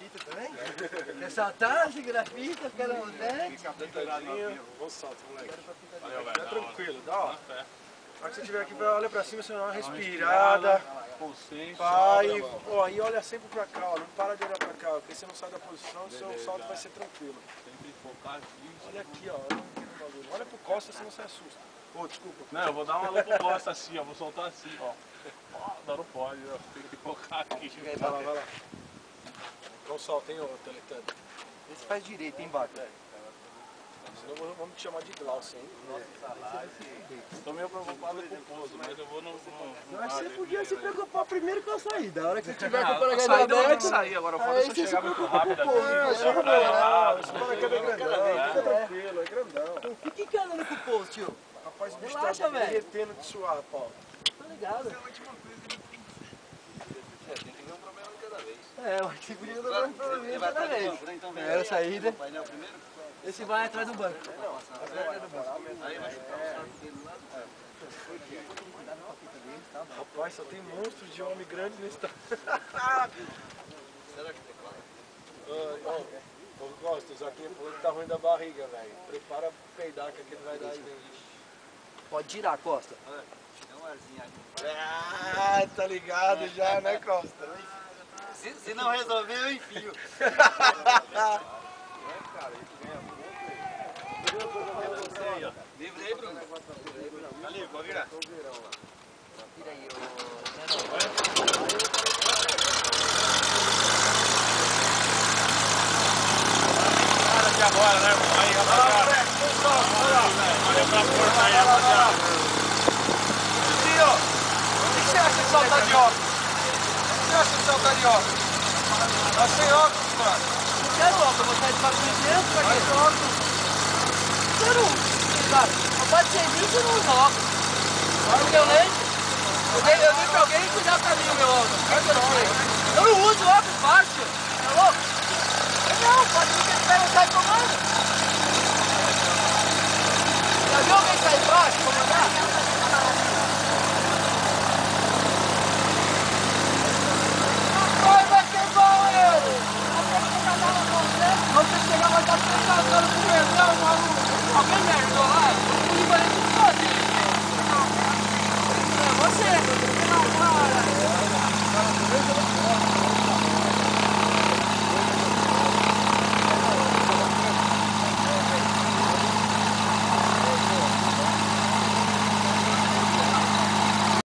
grafita também? Quer saltar esse grafita? Quer um dente? Bom salto, moleque. É tranquilo, dá ó. Na hora que você estiver aqui, olha pra cima, você dá uma respirada. Vai, ó, e olha sempre pra cá, ó, não para de olhar pra cá, porque você não sai da posição, o seu salto vai ser tranquilo. Sempre focar aqui. Olha aqui, ó, olha pro Costa, você não se assusta. Ô, desculpa. Não, eu vou dar uma lupa Costa assim, ó, vou soltar assim, ó. Não pode, ó, tem que focar aqui. Vai lá, vai lá. Dá um salto, hein, ô, Teletano. Esse faz direito, hein, Baca? Senão vamos te chamar de Glaucio, hein? Tô meio preocupado com o pouso, mas eu vou no... Eu acho que você podia se preocupar primeiro com a saída. A hora que você tiver com o A paraquedas saída eu vou ter que aberto, sair, agora o foda é se eu chegar muito rápido aqui. Esse paraquedas é grandão, fica tranquilo, é grandão. fica encanando com o pouso, tio. Rapaz, o bicho Relaxa, tá velho. derretendo de suar, Paulo. Tá ligado? Tem que ver um problema de cada vez. É, o que podia dar um problema cada vez. É, a saída. Painel primeiro? Esse vai atrás do banco. Aí vai chutar o saco dele lá. Rapaz, só tem monstros de homem grande nesse tamanho. Será que tem claro? Ô, Costa, o Zaquinho falou que tá ruim da barriga, velho. Prepara pra peidar que aquele vai dar aí dentro. Pode tirar, Costa. Dá um arzinho aqui. Ah, tá ligado já, né, Costa? Se não resolver, eu enfio. Livre aí, Bruno. Tá livre, pode virar. Tira aí, Aqui agora, né, irmão? Aí, rapaziada. Valeu pela força aí, rapaziada. Tio, o que você acha de saltar de óculos? O que você acha de saltar de óculos? Tá sem óculos, mano. Não quero óculos, eu vou sair de bagulho dentro, pra quê? óculos. Quero um. Cara, não pode ser mim que não usa óculos. Olha o meu lente. Eu dei pra alguém cuidar pra mim o meu óculos. Eu não uso óculos baixo. Tá louco? Não, pode ser que ele pega e sai tomando. Já viu alguém sair baixo, comandar?